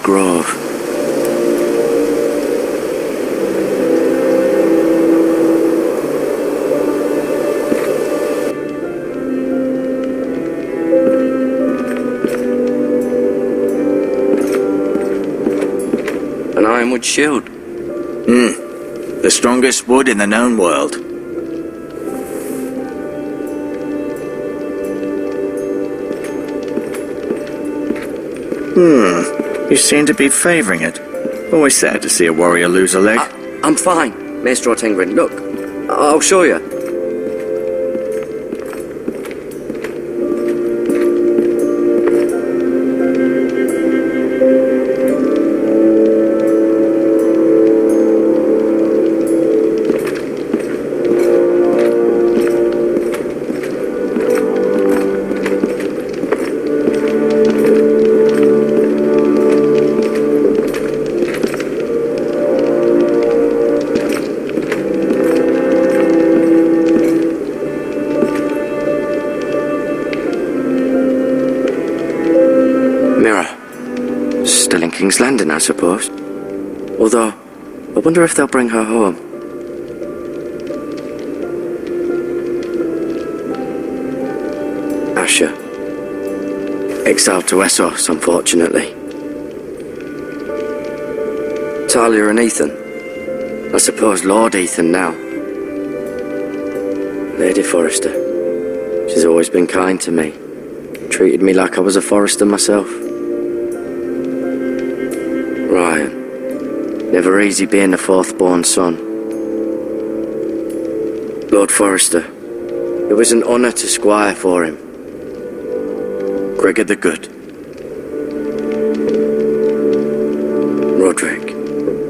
grove. An ironwood shield. The strongest wood in the known world. You seem to be favouring it. Always sad to see a warrior lose a leg. I'm fine, Maestro Tengrin. Look, I'll show you. King's Landing, I suppose. Although, I wonder if they'll bring her home. Asher. Exiled to Essos, unfortunately. Talia and Ethan. I suppose Lord Ethan now. Lady Forrester. She's always been kind to me. Treated me like I was a Forrester myself. Ryan. Never easy being the fourth-born son. Lord Forrester. It was an honour to squire for him. Gregor the Good. Roderick.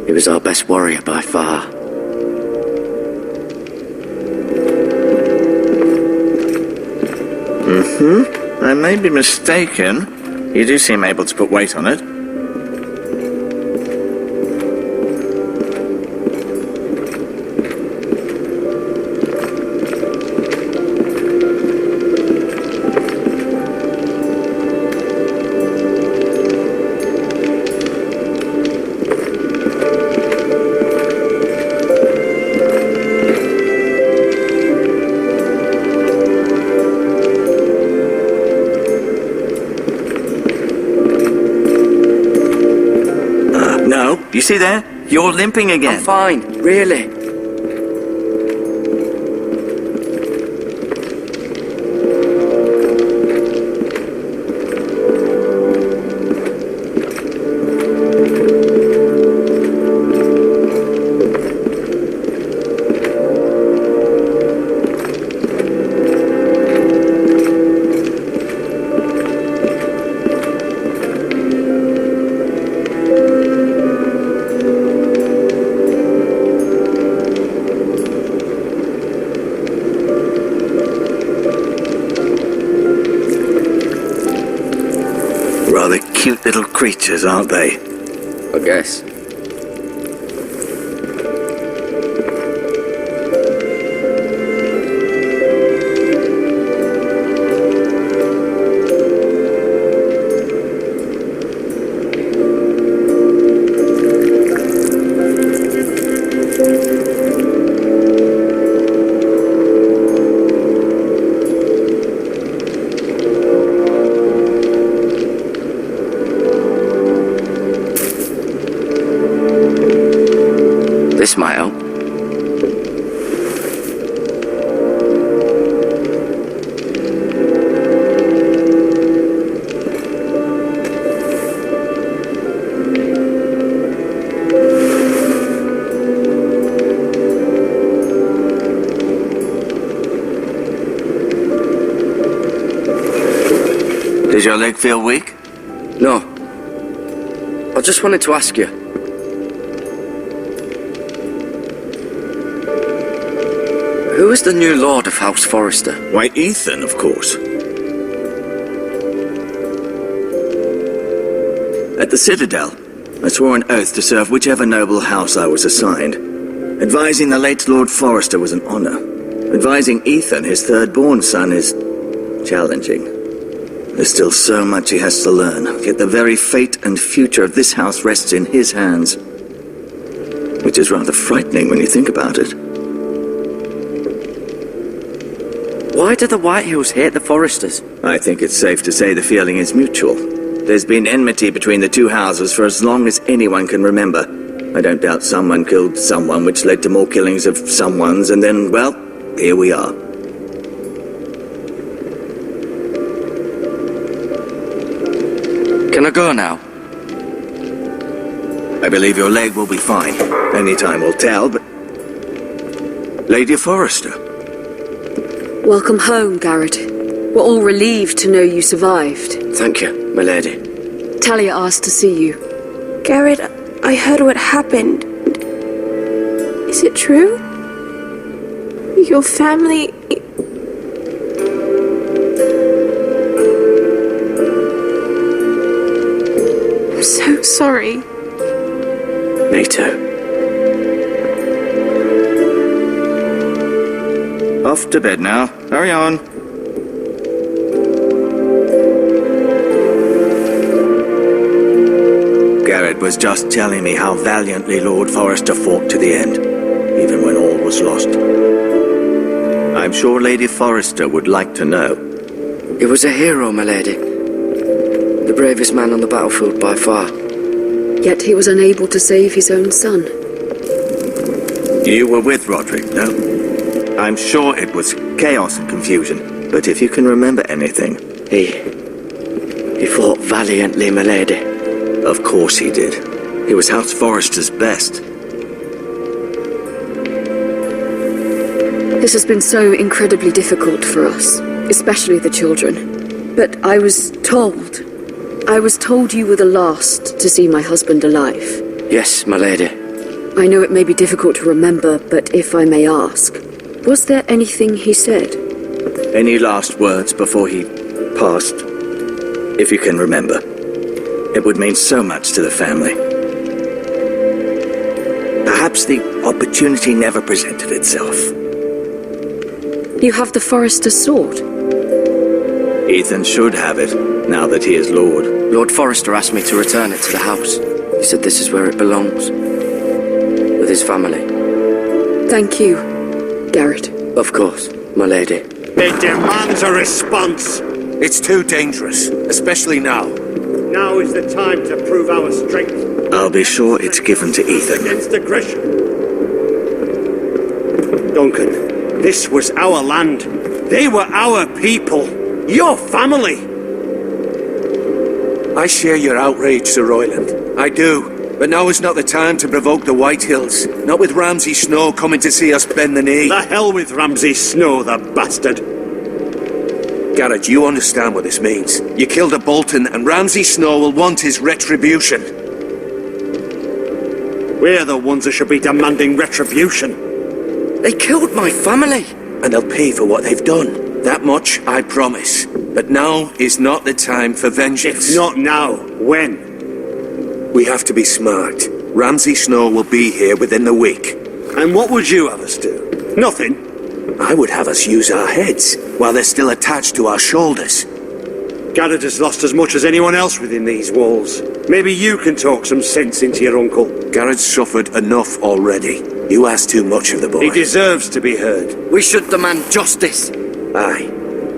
He was our best warrior by far. I may be mistaken. You do seem able to put weight on it. You see there? You're limping again. I'm fine, really. Rather cute little creatures, aren't they? I guess. This might help. Does your leg feel weak? No. I just wanted to ask you. Who is the new Lord of House Forrester? Why, Ethan, of course. At the Citadel, I swore an oath to serve whichever noble house I was assigned. Advising the late Lord Forrester was an honor. Advising Ethan, his third-born son, is challenging. There's still so much he has to learn, yet the very fate and future of this house rests in his hands. Which is rather frightening when you think about it. Why do the Whitehills hate the Forresters? I think it's safe to say the feeling is mutual. There's been enmity between the two houses for as long as anyone can remember. I don't doubt someone killed someone, which led to more killings of someones, and then, well, here we are. Can I go now? I believe your leg will be fine. Only time will tell, but... Lady Forrester. Welcome home, Garrett. We're all relieved to know you survived. Thank you, my lady. Talia asked to see you. Garrett, I heard what happened. Is it true? Your family... I'm so sorry. Me too. Off to bed now. Hurry on. Garrett was just telling me how valiantly Lord Forrester fought to the end, even when all was lost. I'm sure Lady Forrester would like to know. He was a hero, my lady. The bravest man on the battlefield by far. Yet he was unable to save his own son. You were with Roderick, no? I'm sure it was chaos and confusion, but if you can remember anything... He fought valiantly, my lady. Of course he did. He was House Forrester's best. This has been so incredibly difficult for us, especially the children. But I was told you were the last to see my husband alive. Yes, my lady. I know it may be difficult to remember, but if I may ask, was there anything he said? Any last words before he passed? If you can remember. It would mean so much to the family. Perhaps the opportunity never presented itself. You have the Forrester's sword. Ethan should have it, now that he is Lord. Lord Forrester asked me to return it to the house. He said this is where it belongs. With his family. Thank you, Garrett. Of course, my lady. It demands a response. It's too dangerous, especially now. Now is the time to prove our strength. I'll be sure it's given to Ethan. Against aggression. Duncan, this was our land. They were our people. Your family. I share your outrage, Sir Royland. I do. But now is not the time to provoke the Whitehills. Not with Ramsay Snow coming to see us bend the knee. The hell with Ramsay Snow, the bastard. Garrett, you understand what this means. You killed a Bolton, and Ramsay Snow will want his retribution. We're the ones that should be demanding retribution. They killed my family. And they'll pay for what they've done. That much, I promise. But now is not the time for vengeance. If not now, when? We have to be smart. Ramsay Snow will be here within the week. And what would you have us do? Nothing? I would have us use our heads, while they're still attached to our shoulders. Garrett has lost as much as anyone else within these walls. Maybe you can talk some sense into your uncle. Garrett's suffered enough already. You ask too much of the boy. He deserves to be heard. We should demand justice. Aye.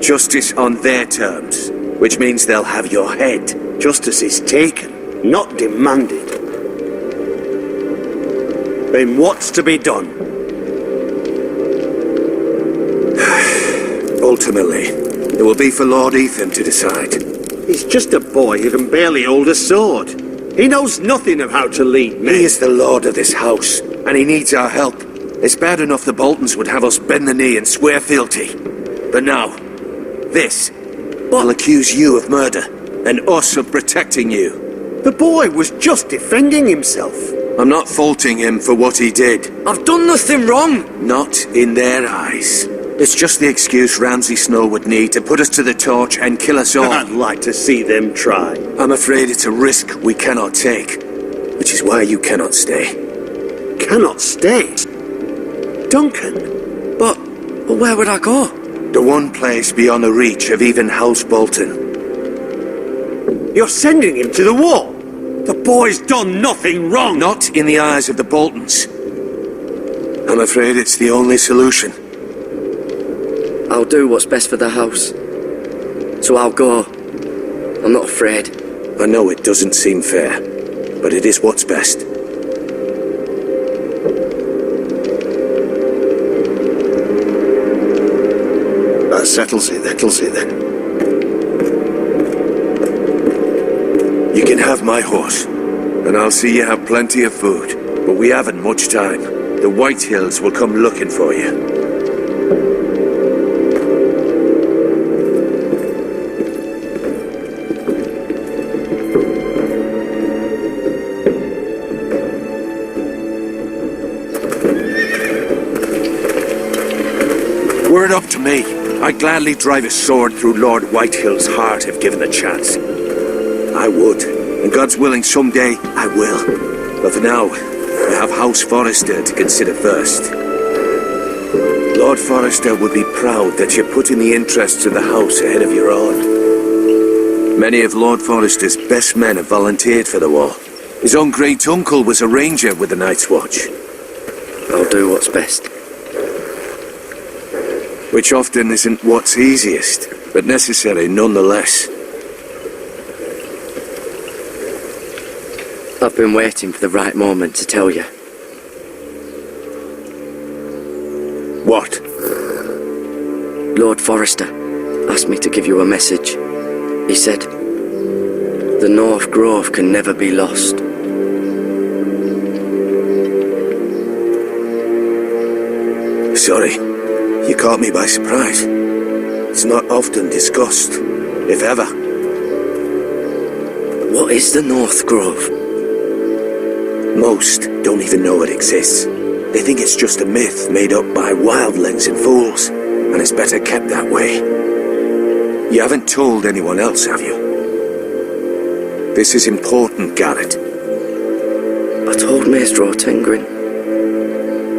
Justice on their terms. Which means they'll have your head. Justice is taken, not demanded. Then what's to be done? Ultimately, it will be for Lord Ethan to decide. He's just a boy who can barely hold a sword. He knows nothing of how to lead men. He is the lord of this house, and he needs our help. It's bad enough the Boltons would have us bend the knee and swear fealty. But now, this will accuse you of murder, and us of protecting you. The boy was just defending himself. I'm not faulting him for what he did. I've done nothing wrong. Not in their eyes. It's just the excuse Ramsay Snow would need to put us to the torch and kill us all. I'd like to see them try. I'm afraid it's a risk we cannot take, which is why you cannot stay. Cannot stay? Duncan? But where would I go? The one place beyond the reach of even House Bolton. You're sending him to the wall? The boy's done nothing wrong! Not in the eyes of the Boltons. I'm afraid it's the only solution. I'll do what's best for the house. So I'll go. I'm not afraid. I know it doesn't seem fair, but it is what's best. That settles it then. You can have my horse, and I'll see you have plenty of food. But we haven't much time. The White Hills will come looking for you. Were it up to me, I'd gladly drive a sword through Lord Whitehill's heart if given the chance. I would, and God's willing someday I will. But for now, I have House Forrester to consider first. Lord Forrester would be proud that you're putting the interests of the house ahead of your own. Many of Lord Forrester's best men have volunteered for the war. His own great-uncle was a ranger with the Night's Watch. I'll do what's best. Which often isn't what's easiest, but necessary nonetheless. I've been waiting for the right moment to tell you. What? Lord Forrester asked me to give you a message. He said, the North Grove can never be lost. Sorry, you caught me by surprise. It's not often discussed, if ever. What is the North Grove? Most don't even know it exists. They think it's just a myth made up by wildlings and fools, and it's better kept that way. You haven't told anyone else, have you? This is important, Garrett. I told Maestro Tengrin.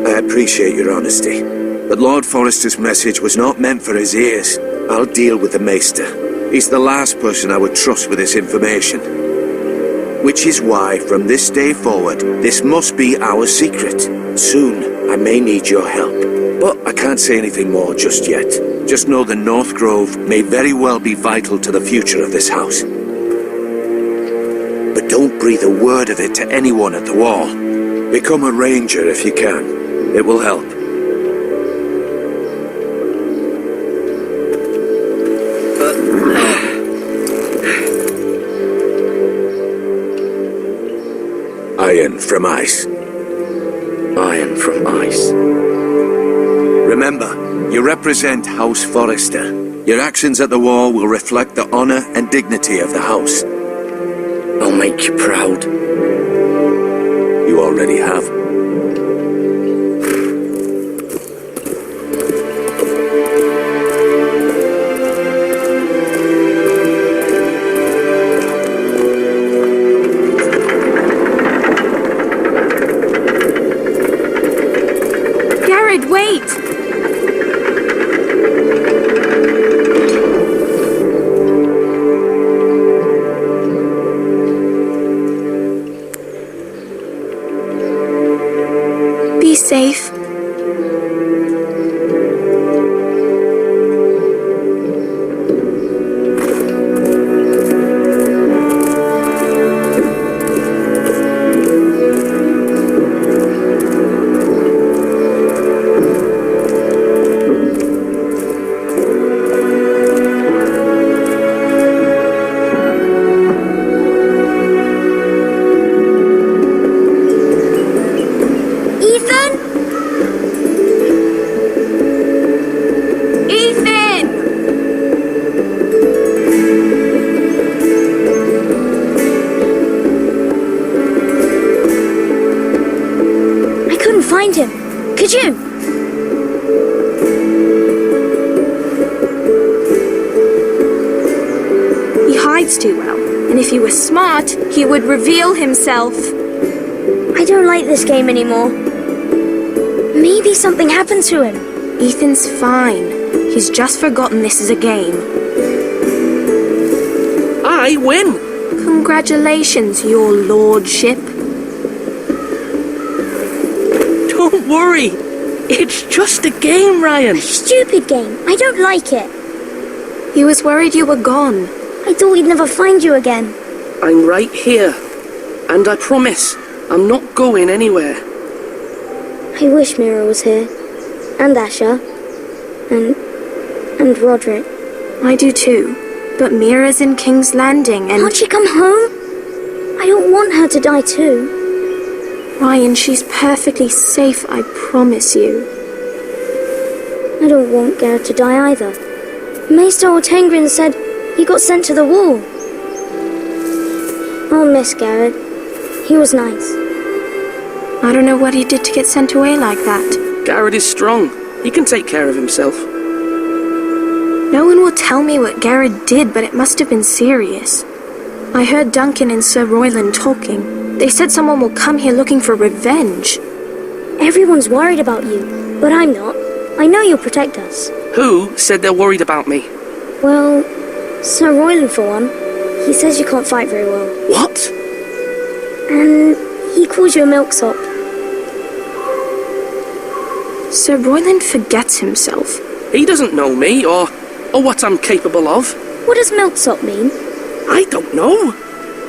I appreciate your honesty, but Lord Forrester's message was not meant for his ears. I'll deal with the Maester. He's the last person I would trust with this information. Which is why, from this day forward, this must be our secret. Soon, I may need your help. But I can't say anything more just yet. Just know the North Grove may very well be vital to the future of this house. But don't breathe a word of it to anyone at the wall. Become a ranger if you can. It will help. Iron from ice. Iron from ice. Remember, you represent House Forrester. Your actions at the wall will reflect the honor and dignity of the house. I'll make you proud. You already have. Wait! Be safe. Find him. Could you? He hides too well, and if he were smart, he would reveal himself. I don't like this game anymore. Maybe something happened to him. Ethan's fine. He's just forgotten this is a game. I win. Congratulations, your lordship. Don't worry. It's just a game, Ryan. Stupid game. I don't like it. He was worried you were gone. I thought we'd never find you again. I'm right here. And I promise, I'm not going anywhere. I wish Mira was here. And Asher. And Roderick. I do too. But Mira's in King's Landing and... Can't she come home? I don't want her to die too. Ryan, she's perfectly safe, I promise you. I don't want Garrett to die either. Maester Ortengrin said he got sent to the wall. I'll miss Garrett. He was nice. I don't know what he did to get sent away like that. Garrett is strong. He can take care of himself. No one will tell me what Garrett did, but it must have been serious. I heard Duncan and Sir Royland talking. They said someone will come here looking for revenge. Everyone's worried about you, but I'm not. I know you'll protect us. Who said they're worried about me? Well, Sir Royland for one. He says you can't fight very well. What? And he calls you a milksop. Sir Royland forgets himself. He doesn't know me or what I'm capable of. What does milksop mean? I don't know,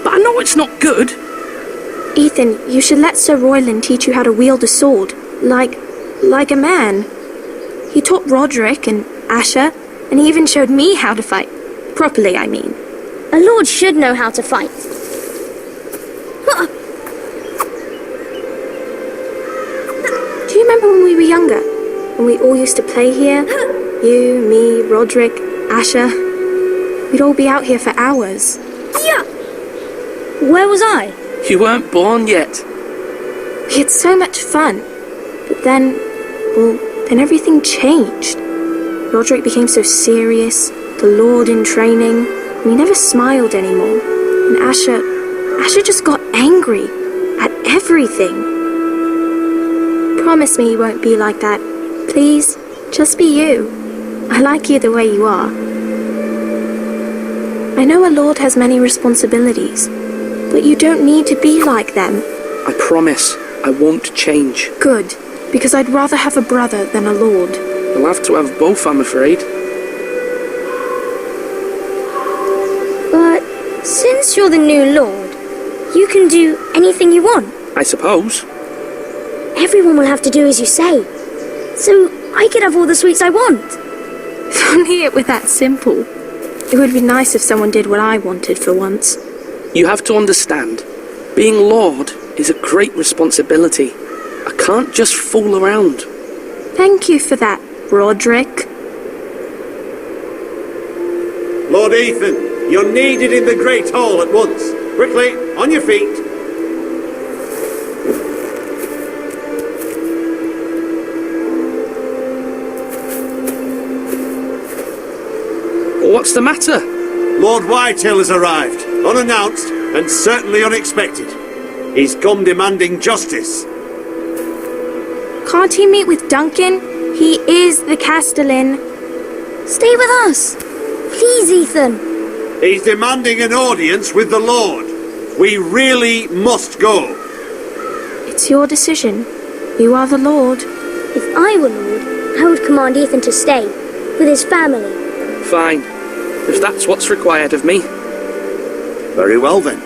but I know it's not good. Ethan, you should let Sir Royland teach you how to wield a sword, like a man. He taught Roderick and Asher, and he even showed me how to fight. Properly, I mean. A lord should know how to fight. Do you remember when we were younger? When we all used to play here? You, me, Roderick, Asher. We'd all be out here for hours. Yeah. Where was I? You weren't born yet. We had so much fun. But then everything changed. Roderick became so serious, the Lord in training, and he never smiled anymore. And Asher just got angry at everything. Promise me you won't be like that. Please, just be you. I like you the way you are. I know a lord has many responsibilities, but you don't need to be like them. I promise I won't change. Good, because I'd rather have a brother than a lord. You'll have to have both, I'm afraid. But since you're the new lord, you can do anything you want. I suppose. Everyone will have to do as you say. So I could have all the sweets I want. If only it were that simple. It would be nice if someone did what I wanted for once. You have to understand, being Lord is a great responsibility. I can't just fool around. Thank you for that, Roderick. Lord Ethan, you're needed in the Great Hall at once. Quickly, on your feet. What's the matter? Lord Whitetail has arrived, unannounced and certainly unexpected. He's come demanding justice. Can't he meet with Duncan? He is the Castellan. Stay with us. Please, Ethan. He's demanding an audience with the Lord. We really must go. It's your decision. You are the Lord. If I were Lord, I would command Ethan to stay with his family. Fine, if that's what's required of me. Very well then.